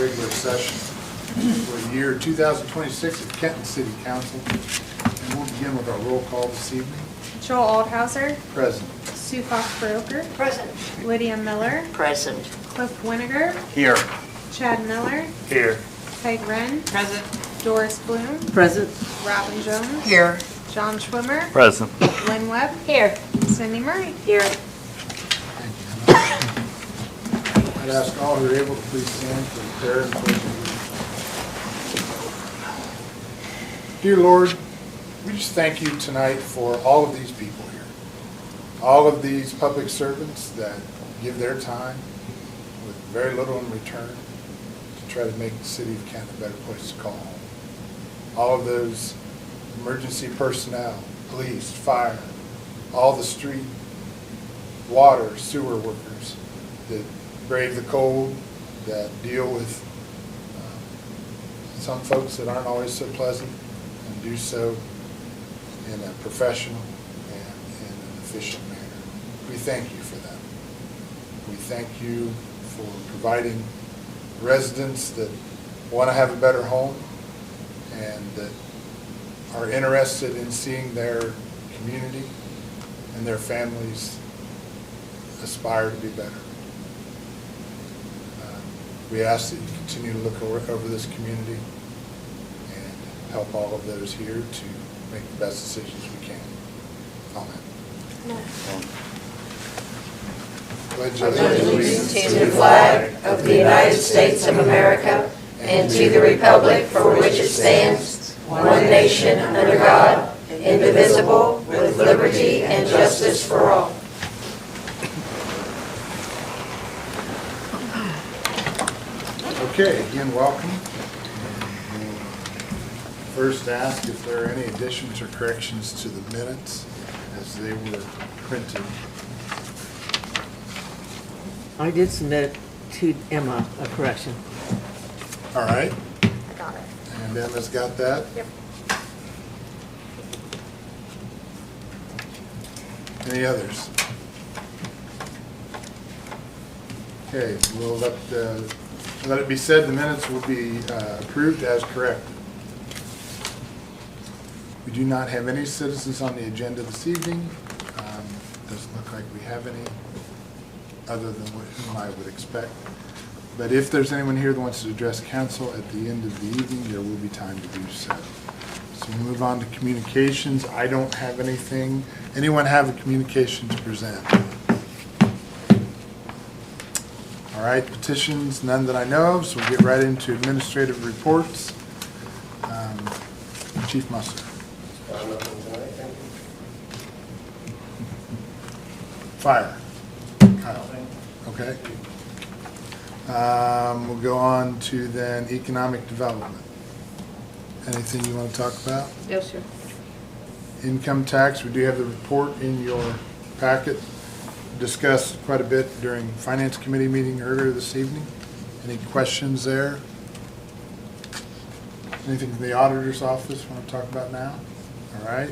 regular session for the year 2026 at Kenton City Council. And we'll begin with our roll call this evening. Joel Aldhauser. Present. Sue Fox-Broker. Present. Lydia Miller. Present. Cliff Winiger. Here. Chad Miller. Here. Peg Wren. Present. Doris Bloom. Present. Robin Jones. Here. John Schwimmer. Present. Lynn Webb. Here. Cindy Murray. Here. Thank you. I'd ask all who are able to please stand for the prayer and pledge allegiance. Dear Lord, we just thank you tonight for all of these people here. All of these public servants that give their time with very little in return to try to make the city of Kenton a better place to call home. All of those emergency personnel, police, fire, all the street, water, sewer workers that brave the cold, that deal with some folks that aren't always so pleasant and do so in a professional and in an efficient manner. We thank you for that. We thank you for providing residents that want to have a better home and that are interested in seeing their community and their families aspire to be better. We ask that you continue to look over this community and help all of those here to make the best decisions we can. Amen. Pledge Allegiance to the flag of the United States of America and to the republic for which it stands, one nation under God, indivisible, with liberty and justice for all. Okay, again, welcome. First ask if there are any additions or corrections to the minutes as they were printed. I did submit to Emma a correction. All right, I got it. and Emma's got that. Yep. Any others? Okay, we'll let it be said the minutes will be approved as corrected. We do not have any citizens on the agenda this evening. Doesn't look like we have any other than whom I would expect. But if there's anyone here that wants to address council at the end of the evening, there will be time to do so. So we move on to communications. I don't have anything. Anyone have a communication to present? All right, petitions, none that I know of, so we'll get right into administrative reports. Chief Musser. Fire. Kyle. Okay. We'll go on to then economic development. Anything you want to talk about? Yes, sir. Income tax, we do have the report in your packet. Discussed quite a bit during Finance Committee meeting earlier this evening. Any questions there? Anything from the auditor's office want to talk about now? All right.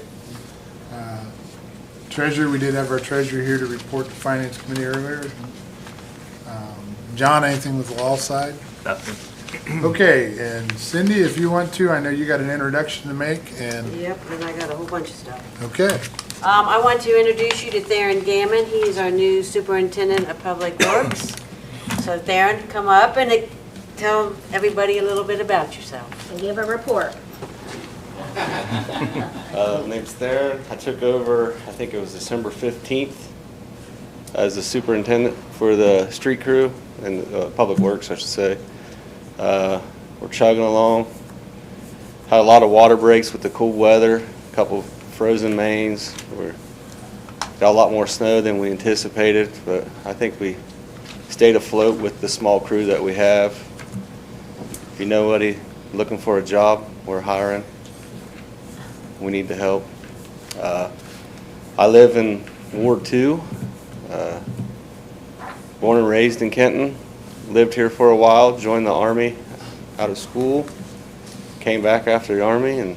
Treasurer, we did have our treasurer here to report to Finance Committee earlier. John, anything with the law side? Nothing. Okay, and Cindy, if you want to, I know you got an introduction to make, and, Yep, and I got a whole bunch of stuff. okay. I want to introduce you to Theron Gammon. He is our new Superintendent of Public Works. So Theron, come up and tell everybody a little bit about yourself. And give a report. Name's Theron. I took over, I think it was December 15th, as the superintendent for the street crew and Public Works, I should say. We're chugging along. Had a lot of water breaks with the cool weather, a couple frozen mains. We got a lot more snow than we anticipated, but I think we stayed afloat with the small crew that we have. If you know anybody looking for a job, we're hiring. We need the help. I live in Ward 2, born and raised in Kenton. Lived here for a while, joined the Army out of school, came back after the Army, and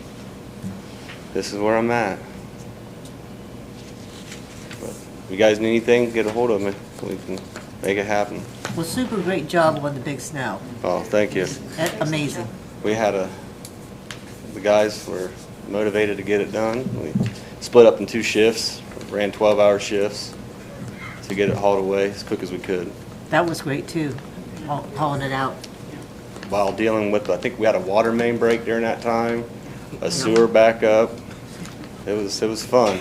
this is where I'm at. But if you guys need anything, get a hold of me. We can make it happen. Well, super great job on the big snow. Oh, thank you. Amazing. We had the guys were motivated to get it done. We split up in 2 shifts, ran 12-hour shifts to get it hauled away as quick as we could, That was great too, hauling it out. while dealing with, I think we had a water main break during that time, a sewer backup. It was fun.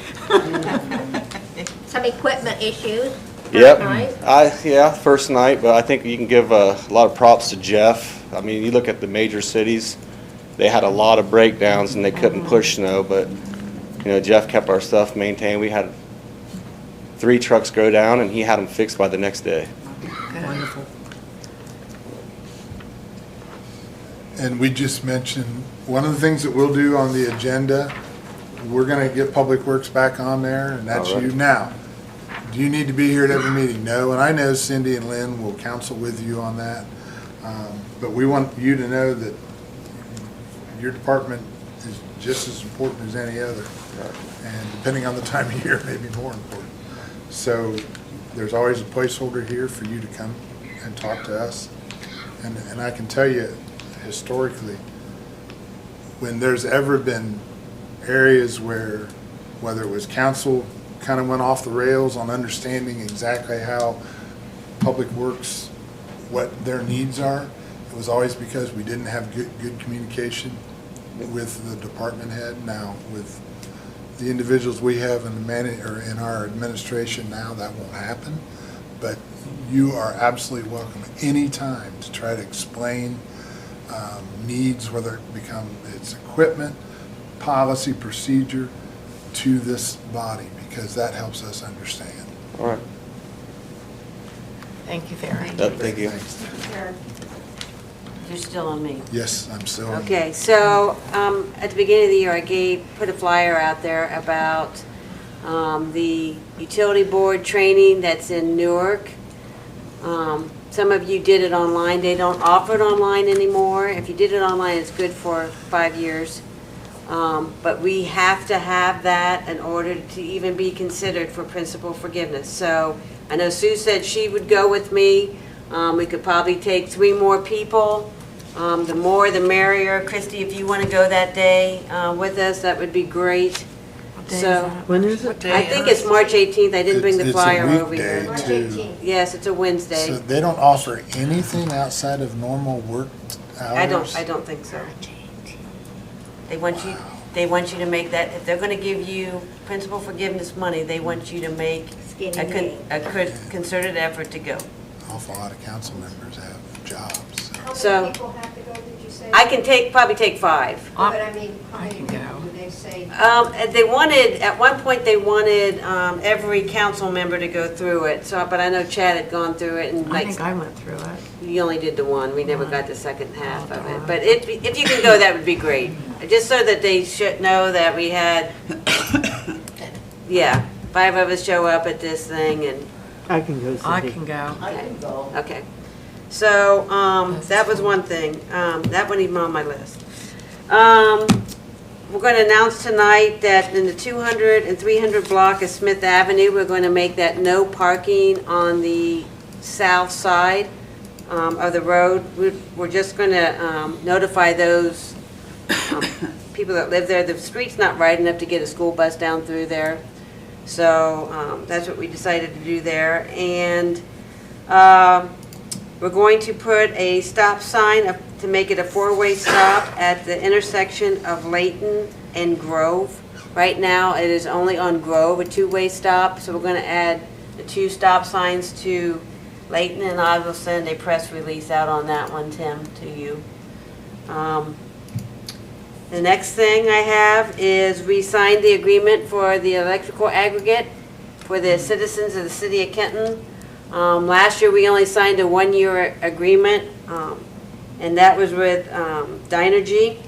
Some equipment issues. Yep. Right? Yeah, first night, but I think you can give a lot of props to Jeff. I mean, you look at the major cities, they had a lot of breakdowns and they couldn't push snow, but, Jeff kept our stuff maintained. We had 3 trucks go down and he had them fixed by the next day. Wonderful. And we just mentioned, one of the things that we'll do on the agenda, we're gonna get Public Works back on there, and that's All right. you now. Do you need to be here at every meeting? No, and I know Cindy and Lynn will counsel with you on that. But we want you to know that your department is just as important as any other. And depending on the time of year, maybe more important. So there's always a placeholder here for you to come and talk to us. And I can tell you, historically, when there's ever been areas where, whether it was council kind of went off the rails on understanding exactly how Public Works, what their needs are, it was always because we didn't have good communication with the department head. Now, with the individuals we have in in our administration now, that won't happen. But you are absolutely welcome anytime to try to explain needs, whether it's equipment, policy, procedure, to this body, because that helps us understand. All right. Thank you, Theron. Thank you. Thanks. You're still on me. Yes, I'm still. Okay, so at the beginning of the year, put a flyer out there about the utility board training that's in Newark. Some of you did it online. They don't offer it online anymore. If you did it online, it's good for 5 years. But we have to have that in order to even be considered for principal forgiveness. So I know Sue said she would go with me. We could probably take 3 more people. The more, the merrier. Christy, if you want to go that day with us, that would be great. So When is it? I think it's March 18th. I didn't bring the It's a flyer over weekday, here. March too. 18th. Yes, it's a Wednesday. So they don't offer anything outside of normal work hours? I don't think so. They want you to make that, if they're gonna give you principal forgiveness money, they want you to make a concerted effort to go. Awful lot of council members have jobs. How So- many people have to go, did you say? I can probably take 5. But I mean, how many people do they say? At one point, they wanted every council member to go through it, so, but I know Chad had gone through it and I like, think I went through it. you only did the one, we never got the second half of it. But if you can go, that would be great, just so that they should know that we had, yeah, 5 of us show up at this thing and, I can go, I Cindy. can go. I can go. okay. So, that was one thing, that wasn't even on my list. We're going to announce tonight that in the 200 and 300 block of Smith Avenue, we're going to make that no parking on the south side of the road. We're just going to notify those people that live there. The street's not wide enough to get a school bus down through there. So that's what we decided to do there. And we're going to put a stop sign to make it a 4-way stop at the intersection of Layton and Grove. Right now, it is only on Grove, a 2-way stop, so we're going to add the 2 stop signs to Layton, and I will send a press release out on that one, Tim, to you. The next thing I have is we signed the agreement for the electrical aggregate for the citizens of the city of Kenton. Last year, we only signed a 1-year agreement, and that was with Dynergy.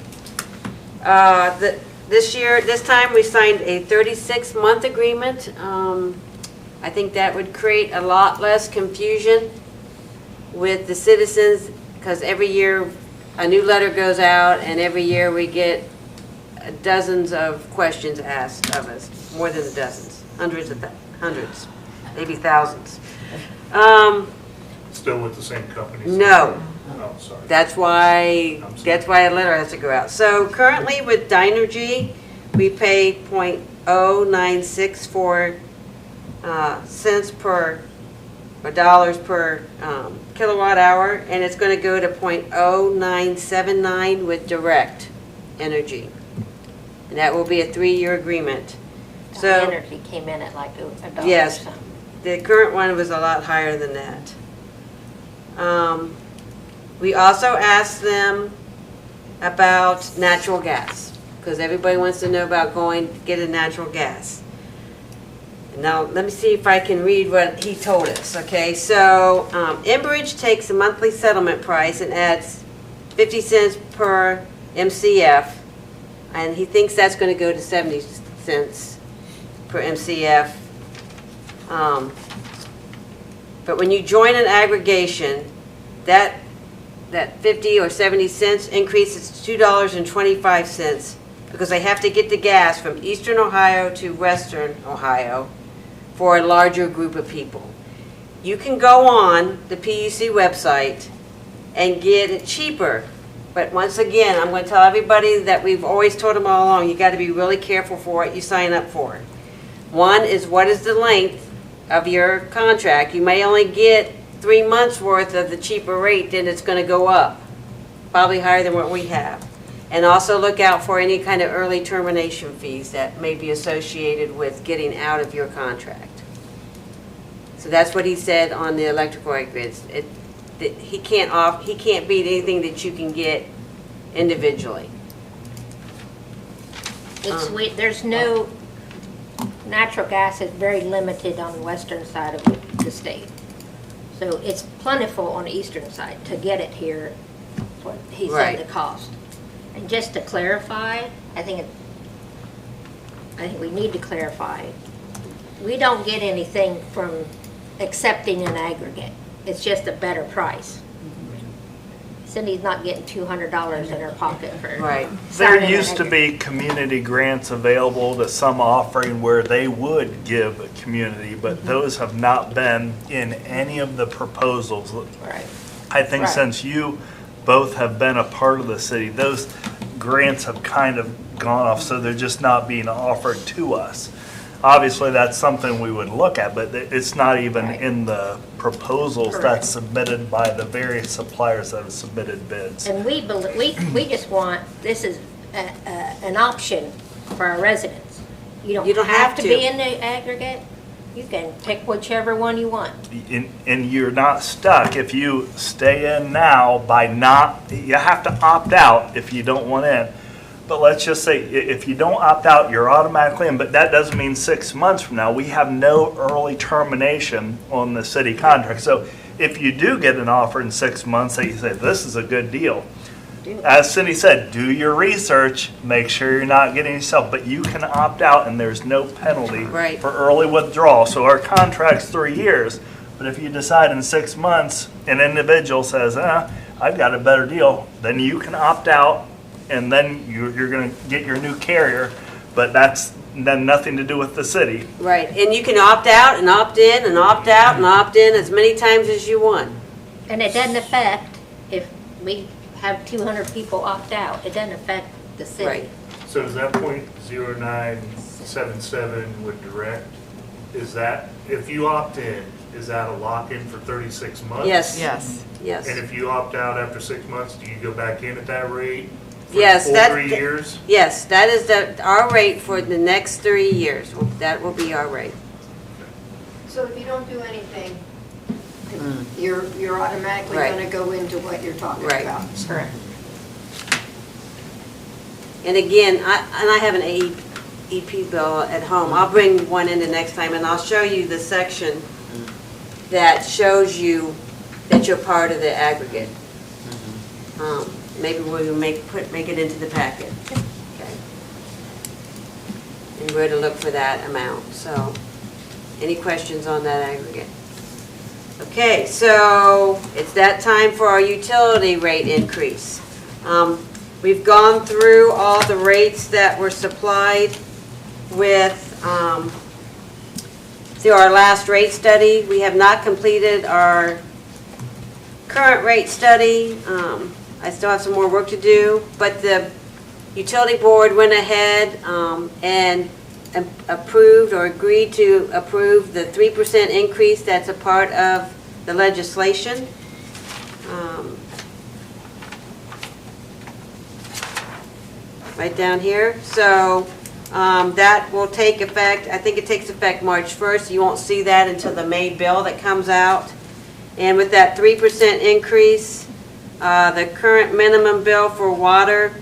This time, we signed a 36-month agreement. I think that would create a lot less confusion with the citizens, because every year a new letter goes out, and every year we get dozens of questions asked of us, more than hundreds, maybe thousands. still with the same company? No. Oh, sorry. That's why a letter has to go out. So currently with Dynergy, we pay .0964 cents per, or dollars per kilowatt hour, and it's going to go to .0979 with Direct Energy. And that will be a 3-year agreement. So, Energy came in at like a dollar or yes, something. the current one was a lot higher than that. We also asked them about natural gas, because everybody wants to know about going to get a natural gas. Now, let me see if I can read what he told us, okay? So, Enbridge takes a monthly settlement price and adds 50 cents per MCF, and he thinks that's going to go to 70 cents per MCF. But when you join an aggregation, that 50 or 70 cents increases to $2.25 because they have to get the gas from eastern Ohio to western Ohio for a larger group of people. You can go on the PUC website and get it cheaper. But once again, I'm going to tell everybody that we've always told them all along, you got to be really careful for what you sign up for. One is, what is the length of your contract? You may only get 3 months worth of the cheaper rate, then it's going to go up, probably higher than what we have. And also look out for any kind of early termination fees that may be associated with getting out of your contract. So that's what he said on the electrical grids. He can't beat anything that you can get individually. There's no, natural gas is very limited on the western side of the state. So it's plentiful on the eastern side. To get it here, what he Right. said the cost. And just to clarify, I think we need to clarify, we don't get anything from accepting an aggregate. It's just a better price. Cindy's not getting $200 in her pocket for Right. There signing an used to aggregate. be community grants available to some offering where they would give a community, but those have not been in any of the proposals. Right. I think Right. since you both have been a part of the city, those grants have kind of gone off, so they're just not being offered to us. Obviously, that's something we would look at, but it's not even Right. in the proposals Correct. that's submitted by the various suppliers that have submitted bids. And we just want, this is an option for our residents. You don't have to be in the aggregate. You can pick whichever one you want. And you're not stuck if you stay in now by not, you have to opt out if you don't want in. But let's just say, if you don't opt out, you're automatically in, but that doesn't mean 6 months from now. We have no early termination on the city contract. So if you do get an offer in 6 months that you say, this is a good deal, as Cindy said, do your research, make sure you're not getting yourself, but you can opt out and there's no penalty Right. for early withdrawal. So our contract's 3 years, but if you decide in 6 months, an individual says, I've got a better deal, then you can opt out and then you're gonna get your new carrier, but that's then nothing to do with the city. Right, and you can opt out and opt in and opt out and opt in as many times as you want. And it doesn't affect, if we have 200 people opt out, it doesn't affect the city. Right. So is that .0977 with direct? Is that, if you opt in, is that a lock-in for 36 months? Yes. Yes. Yes. And if you opt out after 6 months, do you go back in at that rate? For Yes, full that- 3 years? Yes, that is our rate for the next 3 years. That will be our rate. So if you don't do anything, you're automatically Right. going to go into what you're talking Right. about. Correct. And again, I have an EP bill at home. I'll bring one in the next time and I'll show you the section that shows you that you're part of the aggregate. Maybe we'll make it into the packet. Okay. And where to look for that amount. So, any questions on that aggregate? Okay, so it's that time for our utility rate increase. We've gone through all the rates that were supplied with, through our last rate study. We have not completed our current rate study, I still have some more work to do, but the utility board went ahead and approved or agreed to approve the 3% increase that's a part of the legislation. Right down here. So that will take effect, I think it takes effect March 1st. You won't see that until the May bill that comes out. And with that 3% increase, the current minimum bill for water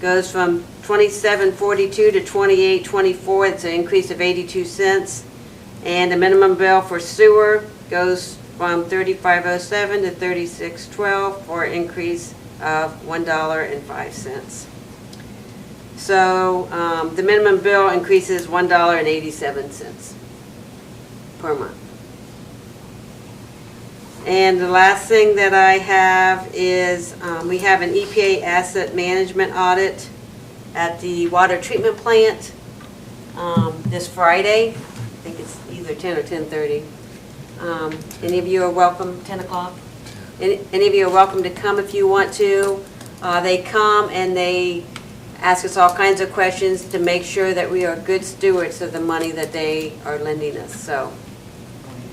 goes from $27.42 to $28.24. It's an increase of 82 cents. And the minimum bill for sewer goes from $35.07 to $36.12 for an increase of $1.05. So the minimum bill increases $1.87 per month. And the last thing that I have is we have an EPA asset management audit at the water treatment plant this Friday. I think it's either 10 or 10:30. Any of you are welcome, 10 o'clock? Any of you are welcome to come if you want to. They come and they ask us all kinds of questions to make sure that we are good stewards of the money that they are lending us. So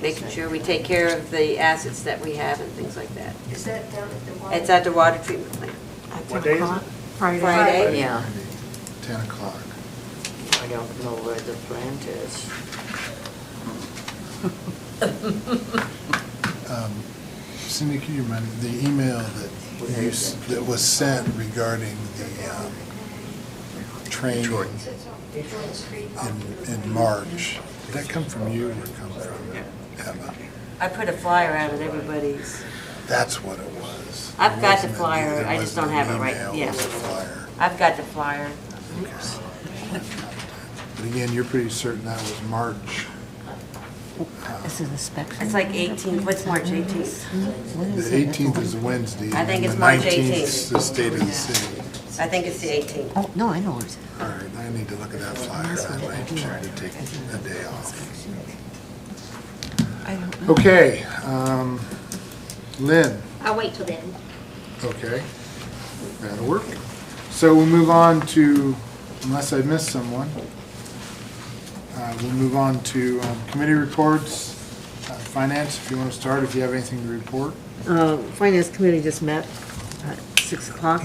making sure we take care of the assets that we have and things like that. Is that down at the water? It's at the water treatment plant. What day is it? Friday. Yeah, 10 o'clock. I don't know where the plant is. Cindy, can you remind me, the email that was sent regarding the training in March, did that come from you or come from Emma? I put a flyer out at everybody's. That's what it was. I've It got the wasn't flyer, an- I just don't have it right, email, yeah. It was a flyer. I've got the flyer. But again, you're pretty certain that was March. This is inspection. It's like 18, what's March 18th? The 18th is a Wednesday. I think and it's the March 19th 18th. is the state of the city. I think it's the 18th. Oh, no, I know it. All right, I need to look at that flyer. I might try to take a day off. I don't know. Okay, Lynn, I'll wait till then. okay, that'll work. So we'll move on to, unless I missed someone, we'll move on to committee reports. Finance, if you want to start, if you have anything to report. Finance Committee just met at 6 o'clock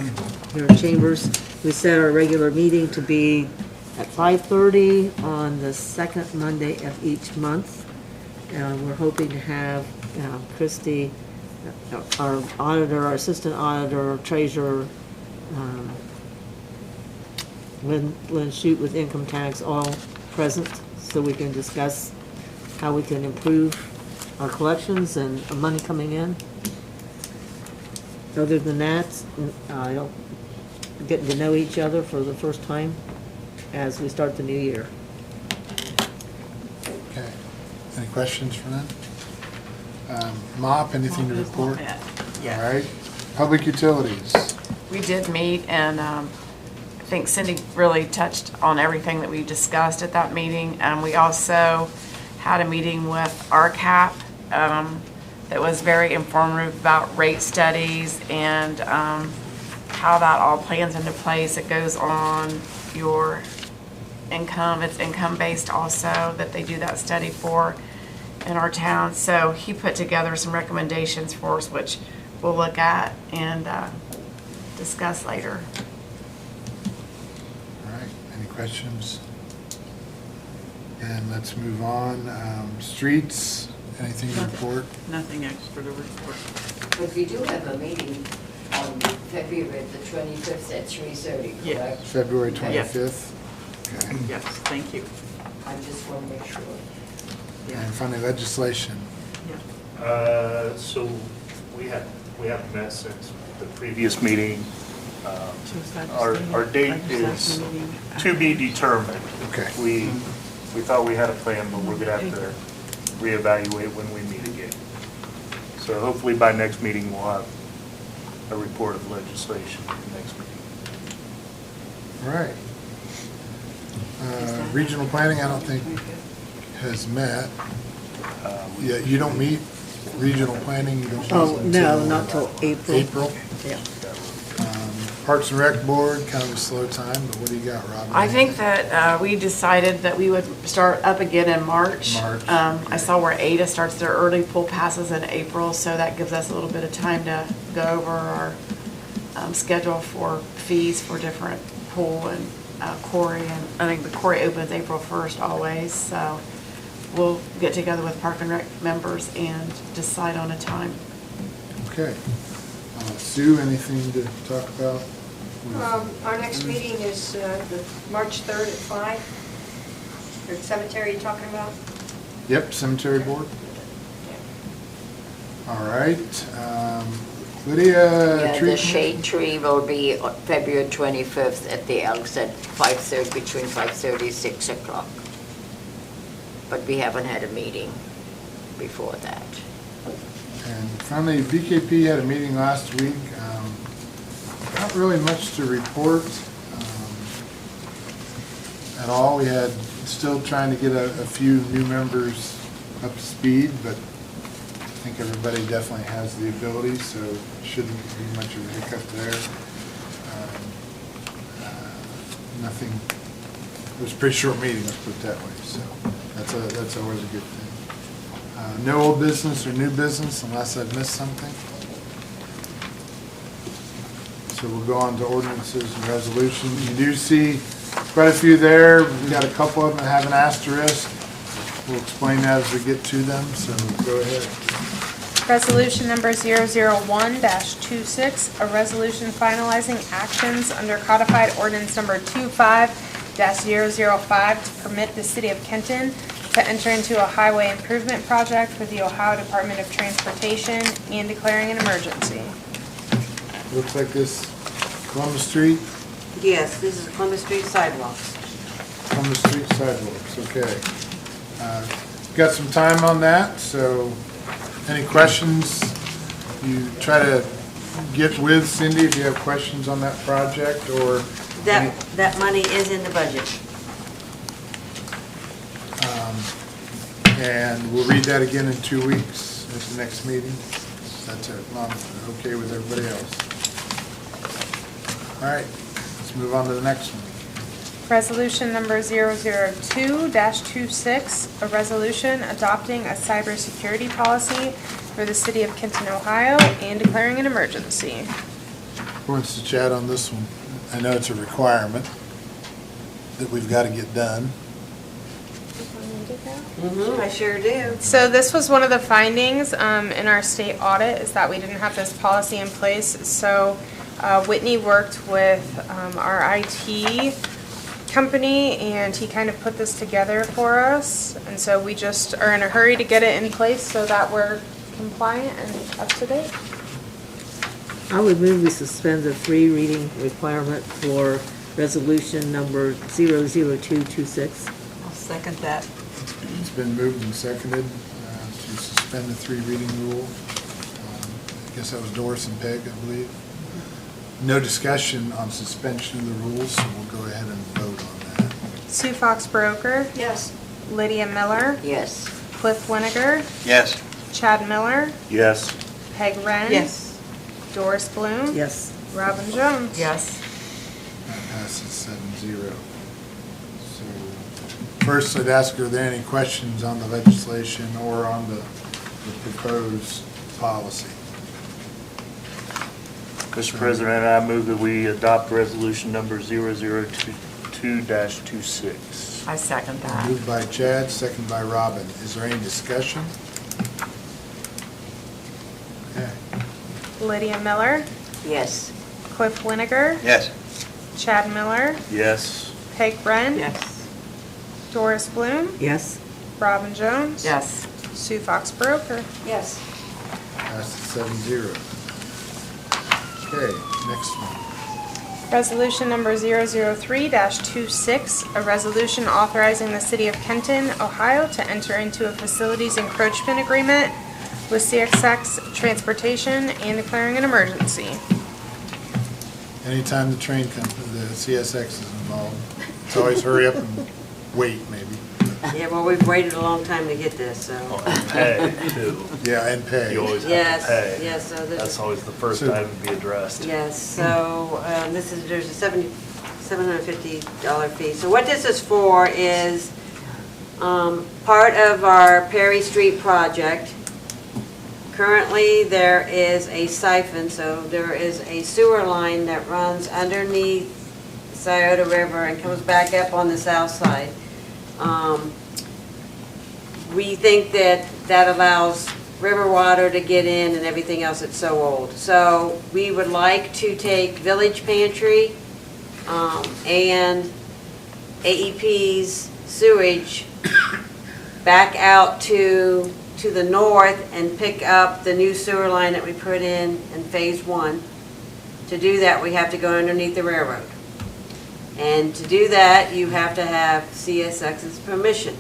here in Chambers. We set our regular meeting to be at 5:30 on the second Monday of each month. We're hoping to have Christie, our auditor, our assistant auditor, treasurer, Lynn Shute with income tax, all present, so we can discuss how we can improve our collections and money coming in. Other than that, getting to know each other for the first time as we start the new year. Okay, any questions for them? MOP, anything to report? All right, public utilities. We did meet, and I think Cindy really touched on everything that we discussed at that meeting. We also had a meeting with RCAP that was very informative about rate studies and how that all plans into place. It goes on your income. It's income-based also that they do that study for in our town. So he put together some recommendations for us, which we'll look at and discuss later. All right, any questions? And let's move on. Streets, anything to report? Nothing extra to report. But we do have a meeting on February the 25th at 3:30, Yes. correct? February Yes. 25th? Okay. Yes, thank you. I just want to make sure. And finally, legislation. So we haven't met since the previous meeting. Our date is to be determined. Okay. We thought we had a plan, but we're gonna have to reevaluate when we meet again. So hopefully by next meeting, we'll have a report of legislation for the next meeting. All right. Regional planning, I don't think has met. Yeah, you don't meet Regional planning, you don't meet Oh, no, until not till April. April. Yeah. Parks and Rec Board, kind of a slow time, but what do you got, Robin? I think that we decided that we would start up again in March. March. I saw where Ada starts their early pool passes in April, so that gives us a little bit of time to go over our schedule for fees for different pool and quarry. And I think the quarry opens April 1st always, so we'll get together with Park and Rec members and decide on a time. Okay. Sue, anything to talk about? Our next meeting is the March 3rd at 5. The cemetery you're talking about? Yep, Cemetery Board. All right. Lydia, Yeah, tree. the shade tree will be on February 25th at the Elks at 5:30, between 5:30 and 6 o'clock. But we haven't had a meeting before that. And finally, BKP had a meeting last week. Not really much to report at all. We had, still trying to get a few new members up to speed, but I think everybody definitely has the ability, so shouldn't be much of a hiccup there. Nothing, it was a pretty short meeting, let's put it that way, so that's always a good thing. No old business or new business unless I've missed something. So we'll go on to ordinances and resolutions. You do see quite a few there. We've got a couple of them that have an asterisk. We'll explain that as we get to them, so go ahead. Resolution number 001-26, a resolution finalizing actions under codified ordinance number 25-005 to permit the city of Kenton to enter into a highway improvement project with the Ohio Department of Transportation and declaring an emergency. Looks like this Columbus Street, Yes, this is Columbus Street sidewalks. Columbus Street sidewalks, okay. Got some time on that, so any questions? You try to get with Cindy if you have questions on that project, or That money is in the budget. and we'll read that again in 2 weeks at the next meeting. That's it, okay with everybody else? All right, let's move on to the next one. Resolution number 002-26, a resolution adopting a cybersecurity policy for the city of Kenton, Ohio, and declaring an emergency. Who wants to chat on this one? I know it's a requirement that we've got to get done. I sure do. So this was one of the findings in our state audit, is that we didn't have this policy in place. So Whitney worked with our IT company, and he kind of put this together for us. And so we just are in a hurry to get it in place so that we're compliant and up to date. I would move we suspend the 3 reading requirement for resolution number 00226. I'll second that. It's been moved and seconded to suspend the 3 reading rule. I guess that was Doris and Peg, I believe. No discussion on suspension of the rules, so we'll go ahead and vote on that. Sue Fox Broker, Yes. Lydia Miller, Yes. Cliff Winiger, Yes. Chad Miller, Yes. Peg Wren. Yes. Doris Bloom. Yes. Robin Jones. Yes. That passes 7-0. So first, I'd ask, are there any questions on the legislation or on the proposed policy? Mr. President, I move that we adopt resolution number 0022-26. I second that. Moved by Chad, seconded by Robin. Is there any discussion? Okay. Lydia Miller, Yes. Cliff Winiger, Yes. Chad Miller, Yes. Peg Wren. Yes. Doris Bloom, Yes. Robin Jones. Yes. Sue Fox Broker. Yes. Passes 7-0. Okay, next one. Resolution number 003-26, a resolution authorizing the city of Kenton, Ohio to enter into a facilities encroachment agreement with CSX Transportation and declaring an emergency. Anytime the train comes, the CSX is involved, it's always hurry up and wait, maybe. Yeah, well, we've waited a long time to get this, so. Oh, and pay too. Yeah, and pay. You always have Yes, to pay. yes, so this. That's always the first So- item to be addressed. Yes, so there's a $750 fee. So what this is for is part of our Perry Street project. Currently, there is a siphon, so there is a sewer line that runs underneath Scioto River and comes back up on the south side. We think that that allows river water to get in and everything else, it's so old. So we would like to take Village Pantry and AEP's sewage back out to the north and pick up the new sewer line that we put in Phase 1. To do that, we have to go underneath the railroad. And to do that, you have to have CSX's permission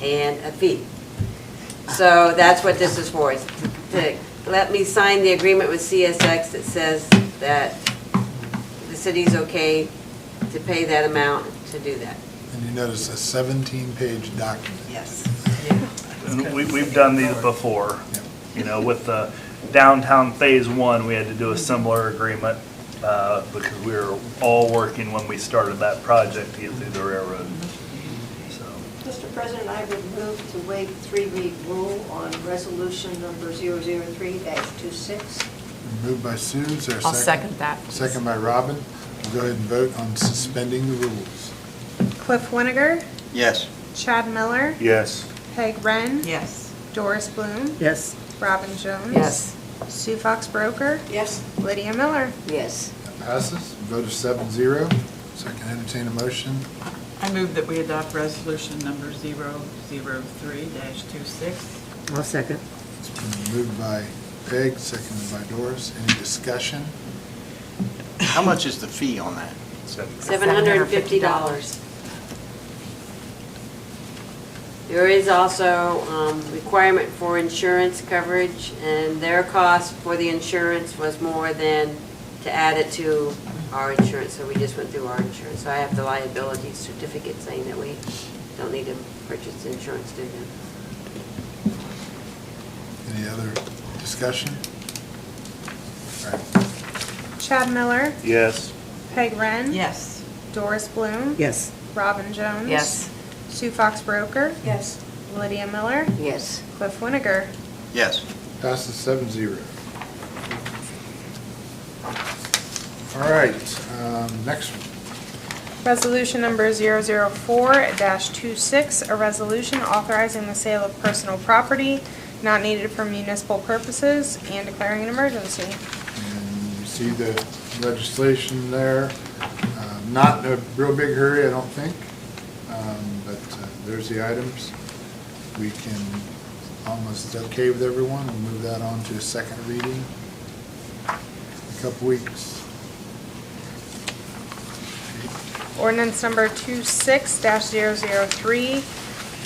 and a fee. So that's what this is for, is to let me sign the agreement with CSX that says that the city's okay to pay that amount to do that. And you notice a 17-page document. Yes. And we've done these before. You know, with the downtown Phase 1, we had to do a similar agreement because we were all working when we started that project to get through the railroad. So, Mr. President, I would move to waive the three-read rule on resolution number 003-26. Moved by Sue, is there a second? I'll second that. Second by Robin. We'll go ahead and vote on suspending the rules. Cliff Winiger, Yes. Chad Miller, yes. Peg Ren, Yes. Doris Bloom, Yes. Robin Jones. Yes. Sue Fox Broker, Yes. Lydia Miller. Yes. That passes. Vote of 7-0. So I can entertain a motion. I move that we adopt resolution number 003-26. I'll second. It's been moved by Peg, seconded by Doris. Any discussion? How much is the fee on that? $750. There is also requirement for insurance coverage, and their cost for the insurance was more than to add it to our insurance, so we just went through our insurance. So I have the liability certificate saying that we don't need to purchase insurance through them. Any other discussion? All right. Chad Miller, Yes. Peg Ren. Yes. Doris Bloom. Yes. Robin Jones. Yes. Sue Fox Broker, Yes. Lydia Miller, Yes. Cliff Winiger. Yes. Passes 7-0. All right, next one. Resolution number 004-26, a resolution authorizing the sale of personal property not needed for municipal purposes and declaring an emergency. And you see the legislation there. Not in a real big hurry, I don't think, but there's the items. We can, almost okay with everyone, and move that on to a second reading in a couple weeks. Ordinance number 26-003,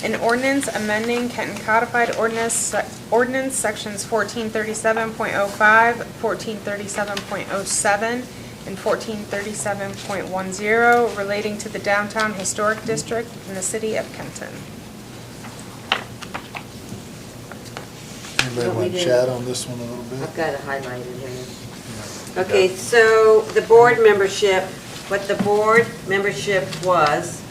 an ordinance amending Kenton Codified Ordinance Sections 1437.05, 1437.07, and 1437.10 relating to the downtown historic district in the city of Kenton. Anybody What we want to did- chat on this one a little bit? I've got it highlighted here. Okay, so the board membership, what the board membership was,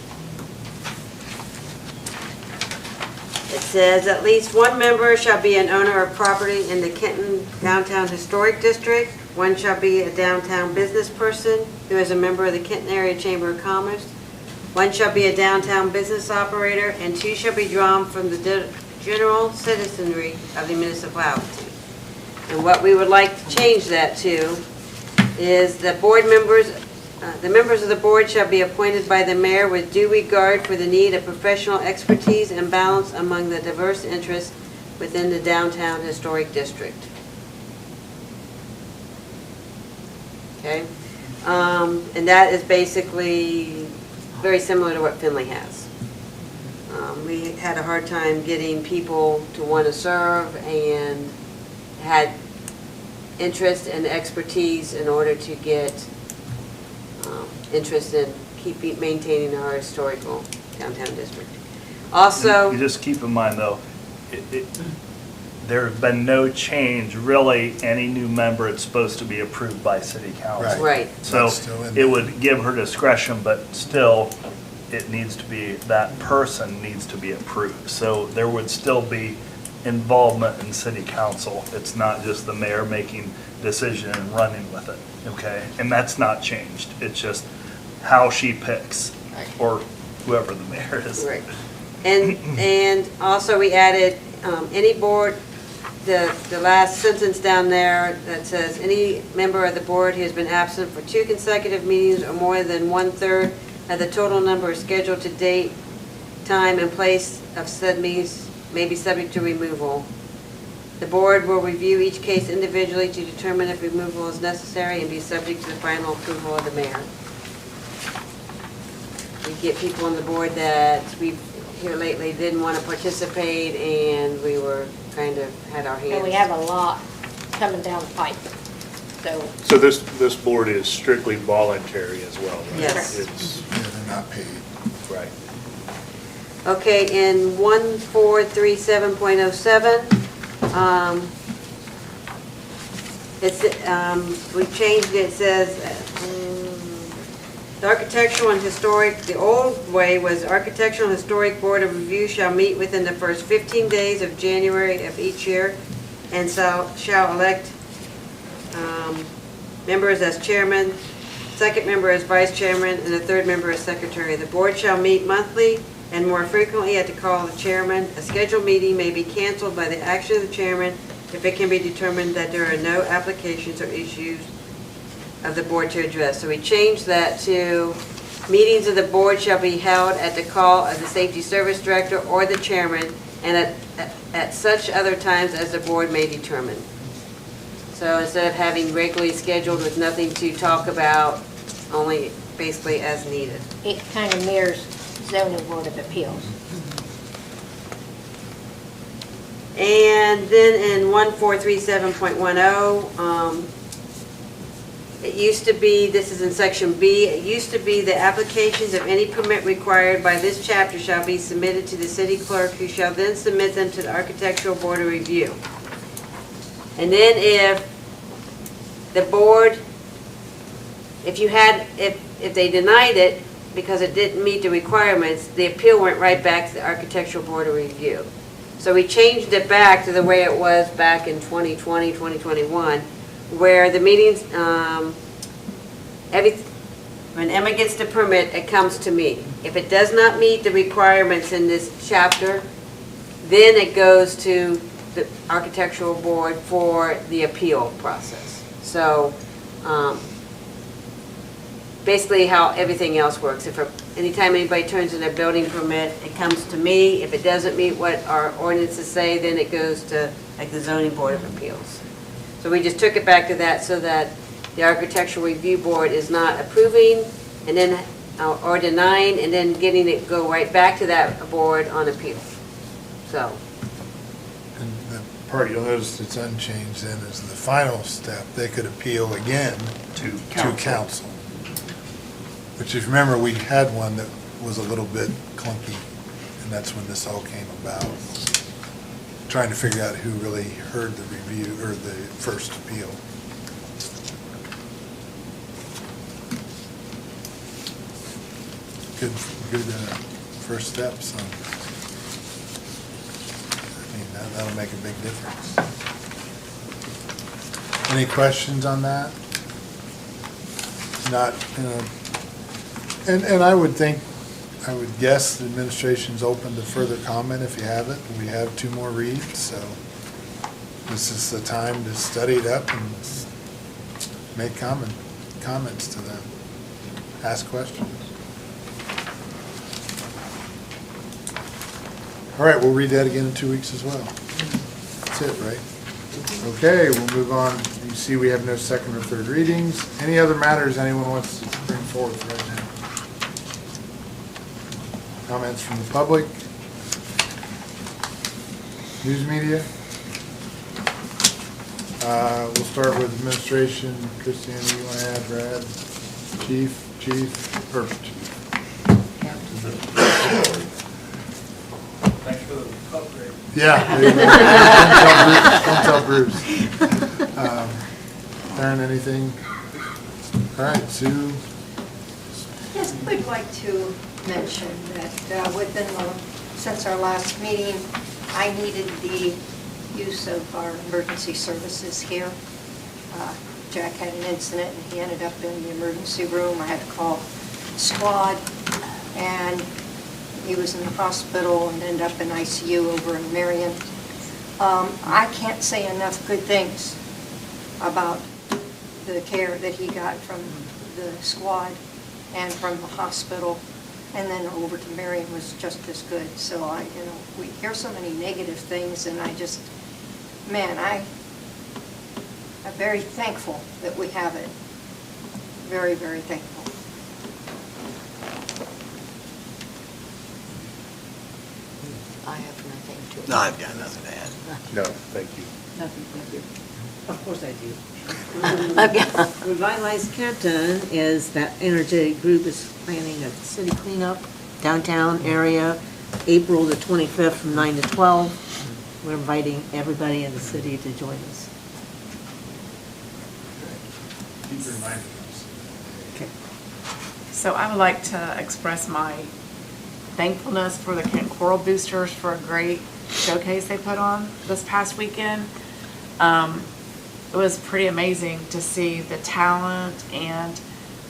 it says at least one member shall be an owner of property in the Kenton Downtown Historic District. One shall be a downtown business person who is a member of the Kenton Area Chamber of Commerce. One shall be a downtown business operator, and two shall be drawn from the general citizenry of the municipality. And what we would like to change that to is the board members, the members of the board shall be appointed by the mayor with due regard for the need of professional expertise and balance among the diverse interests within the downtown historic district. Okay? And that is basically very similar to what Finley has. We had a hard time getting people to want to serve and had interest and expertise in order to get interest in maintaining our historical downtown district. Also, You just keep in mind, though, there's been no change, really, any new member, it's supposed to be approved by city council. right, So That's still in it there. would give her discretion, but still, it needs to be, that person needs to be approved. So there would still be involvement in city council. It's not just the mayor making decision and running with it, okay? And that's not changed. It's just how she picks, or whoever the mayor is. right. And also we added, any board, the last sentence down there that says, any member of the board who has been absent for 2 consecutive meetings or more than 1/3 of the total number of scheduled to date, time, and place of said meetings may be subject to removal. The board will review each case individually to determine if removal is necessary and be subject to the final approval of the mayor. We get people on the board that we've here lately didn't want to participate, and we were kind of had our hands. And we have a lot coming down the pipe, so. So this board is strictly voluntary as well, right? Yes. It's, Yeah, they're not paid. right. Okay, in 1437.07, we changed it, it says, the architectural and historic, the old way was Architectural and Historic Board of Review shall meet within the first 15 days of January of each year, and shall elect members as chairman, second member as vice chairman, and the third member as secretary. The board shall meet monthly and more frequently at the call of the chairman. A scheduled meeting may be canceled by the action of the chairman if it can be determined that there are no applications or issues of the board to address. So we changed that to meetings of the board shall be held at the call of the safety service director or the chairman, and at such other times as the board may determine. So instead of having regularly scheduled with nothing to talk about, only basically as needed. It kind of mirrors zoning board of appeals. And then in 1437.10, it used to be, this is in section B, it used to be the applications of any permit required by this chapter shall be submitted to the city clerk, who shall then submit them to the Architectural Board of Review. And then if the board, if they denied it because it didn't meet the requirements, the appeal went right back to the Architectural Board of Review. So we changed it back to the way it was back in 2020, 2021, where the meetings, when Emma gets the permit, it comes to me. If it does not meet the requirements in this chapter, then it goes to the Architectural Board for the appeal process. So basically how everything else works. Anytime anybody turns in a building permit, it comes to me. If it doesn't meet what our ordinances say, then it goes to like the Zoning Board of Appeals. So we just took it back to that so that the Architectural Review Board is not approving and then or denying and then getting it go right back to that board on appeal. So. And the part you'll notice that's unchanged then is the final step, they could appeal again To to council. Which if you remember, we had one that was a little bit clunky, and that's when this all came about. Trying to figure out who really heard the review, or the first appeal. Good first steps. I mean, that'll make a big difference. Any questions on that? Not, and I would guess the administration's open to further comment if you have it. We have 2 more reads, so this is the time to study it up and make comments to them. Ask questions. All right, we'll read that again in 2 weeks as well. That's it, right? Okay, we'll move on. You see we have no second or third readings. Any other matters anyone wants to bring forth right now? Comments from the public? News media? We'll start with administration. Christiane, you want to add, Brad? Chief, or Chief? for the upgrade. Yeah. Don't tell Bruce. Aaron, anything? All right, Sue. Yes, I would like to mention that since our last meeting, I needed the use of our emergency services here. Jack had an incident and he ended up in the emergency room. I had to call squad and he was in the hospital and ended up in ICU over in Marion. I can't say enough good things about the care that he got from the squad and from the hospital, and then over to Marion was just as good. So we hear so many negative things, and I'm very thankful that we have it. Very, very thankful. I have nothing to. No, I've got nothing to add. No, thank you. Nothing, thank you. Of course I do. Revitalize Canton is that energetic group is planning a city cleanup downtown area, April the 25th from 9 to 12. We're inviting everybody in the city to join us. Keep reminding us. Okay. So I would like to express my thankfulness for the Kent Coral Boosters for a great showcase they put on this past weekend. It was pretty amazing to see the talent and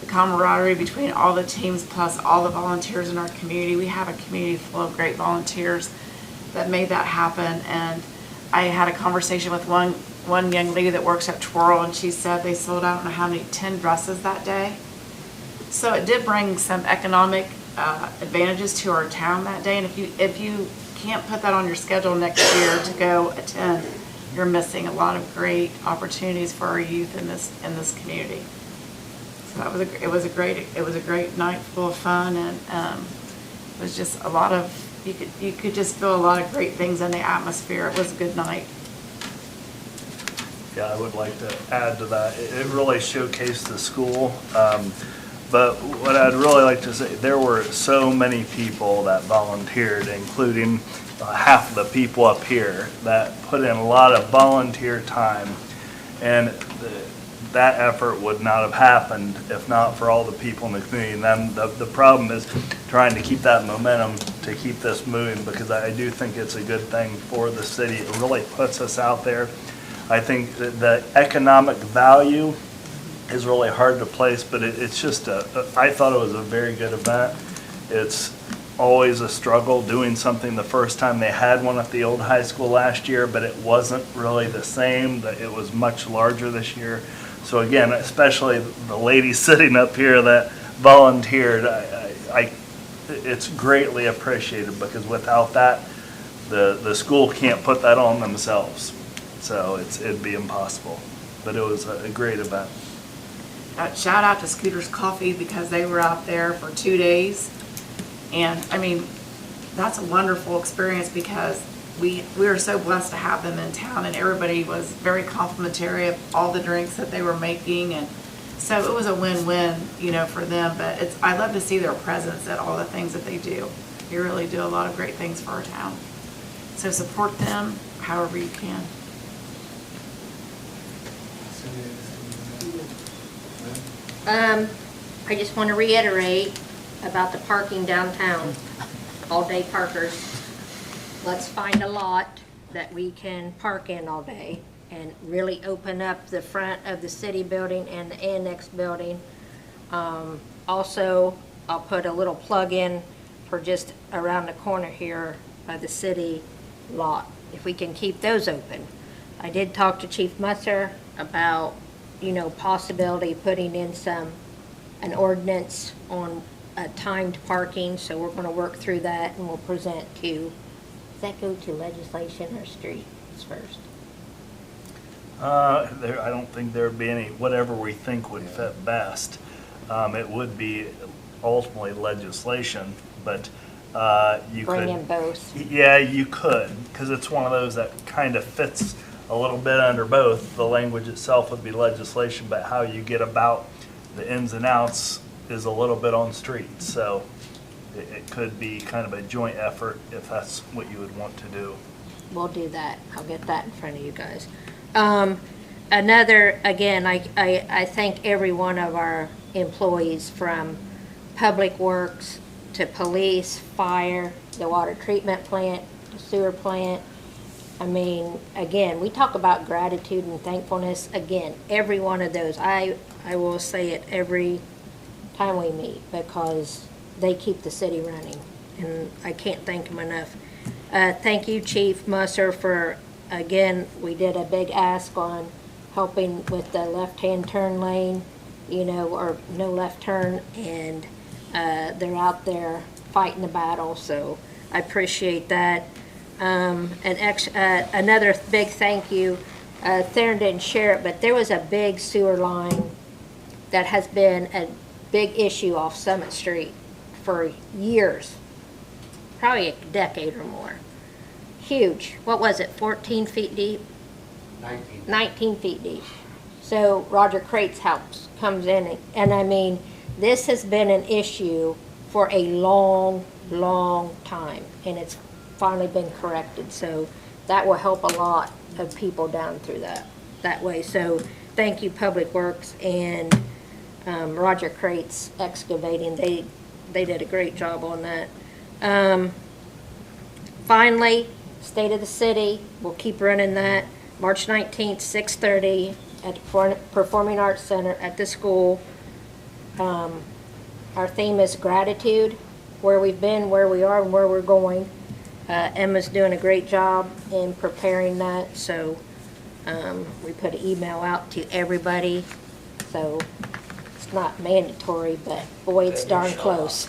the camaraderie between all the teams plus all the volunteers in our community. We have a community full of great volunteers that made that happen. And I had a conversation with one young lady that works at Twirl, and she said they sold out, I don't know how many, 10 dresses that day. So it did bring some economic advantages to our town that day. And if you can't put that on your schedule next year to go attend, you're missing a lot of great opportunities for our youth in this community. So it was a great night full of fun, and it was just a lot of, you could just feel a lot of great things in the atmosphere. It was a good night. Yeah, I would like to add to that. It really showcased the school. But what I'd really like to say, there were so many people that volunteered, including half of the people up here that put in a lot of volunteer time. And that effort would not have happened if not for all the people in the community. And then the problem is trying to keep that momentum to keep this moving, because I do think it's a good thing for the city. It really puts us out there. I think that the economic value is really hard to place, but it's just I thought it was a very good event. It's always a struggle doing something the first time. They had one at the old high school last year, but it wasn't really the same. It was much larger this year. So again, especially the ladies sitting up here that volunteered, it's greatly appreciated, because without that, the school can't put that on themselves. So it'd be impossible. But it was a great event. Shout out to Scooter's Coffee, because they were out there for 2 days. And I mean, that's a wonderful experience, because we are so blessed to have them in town, and everybody was very complimentary of all the drinks that they were making. And so it was a win-win, for them. But I love to see their presence at all the things that they do. They really do a lot of great things for our town. So support them however you can. I just want to reiterate about the parking downtown, all-day parkers. Let's find a lot that we can park in all day and really open up the front of the city building and the annex building. Also, I'll put a little plug in for just around the corner here by the city lot, if we can keep those open. I did talk to Chief Musser about possibility of putting in an ordinance on timed parking, so we're going to work through that, and we'll present to, does that go to legislation or streets first? I don't think there would be any, whatever we think would fit best. It would be ultimately legislation, but you could. Bring in both. Yeah, you could, because it's one of those that kind of fits a little bit under both. The language itself would be legislation, but how you get about the ins and outs is a little bit on streets. So it could be kind of a joint effort if that's what you would want to do. We'll do that. I'll get that in front of you guys. Again, I thank every one of our employees from Public Works to police, fire, the water treatment plant, the sewer plant. I mean, again, we talk about gratitude and thankfulness. Again, every one of those, I will say it every time we meet because they keep the city running, and I can't thank them enough. Thank you, Chief Musser, for, again, we did a big ask on helping with the left-hand turn lane, or no left turn, and they're out there fighting the battle, so I appreciate that. Another big thank you, Theron didn't share it, but there was a big sewer line that has been a big issue off Summit Street for years, probably a decade or more. Huge. What was it, 14 feet deep? 19 feet deep. So Roger Crate's house comes in, and I mean, this has been an issue for a long, long time, and it's finally been corrected. So that will help a lot of people down through that way. So thank you, Public Works and Roger Crate's Excavating. They did a great job on that. Finally, State of the City, we'll keep running that. March 19th, 6:30 at the Performing Arts Center at the school. Our theme is gratitude, where we've been, where we are, and where we're going. Emma's doing a great job in preparing that, so we put an email out to everybody. So it's not mandatory, but boy, it's darn close.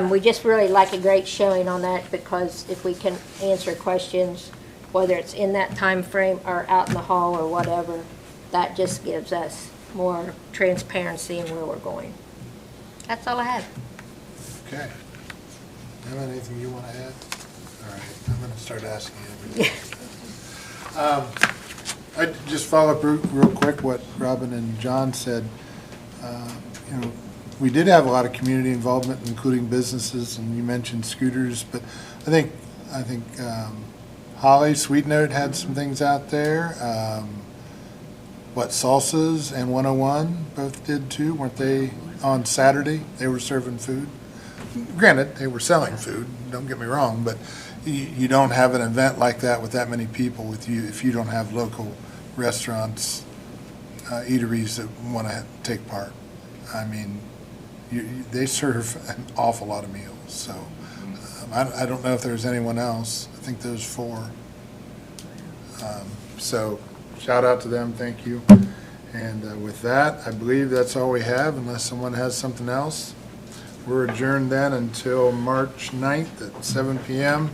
We just really like a great showing on that, because if we can answer questions, whether it's in that time frame or out in the hall or whatever, that just gives us more transparency in where we're going. That's all I have. Okay. Emma, anything you want to add? All right, I'm going to start asking everybody. I just follow up real quick what Robin and John said. We did have a lot of community involvement, including businesses, and you mentioned scooters, but I think Holly, Sweet Note had some things out there. Salsas and 101 both did too, weren't they? On Saturday, they were serving food. Granted, they were selling food, don't get me wrong, but you don't have an event like that with that many people with you if you don't have local restaurants, eateries that want to take part. I mean, they serve an awful lot of meals, so I don't know if there's anyone else. I think those four. So shout out to them, thank you. And with that, I believe that's all we have, unless someone has something else. We're adjourned then until March 9th at 7 p.m.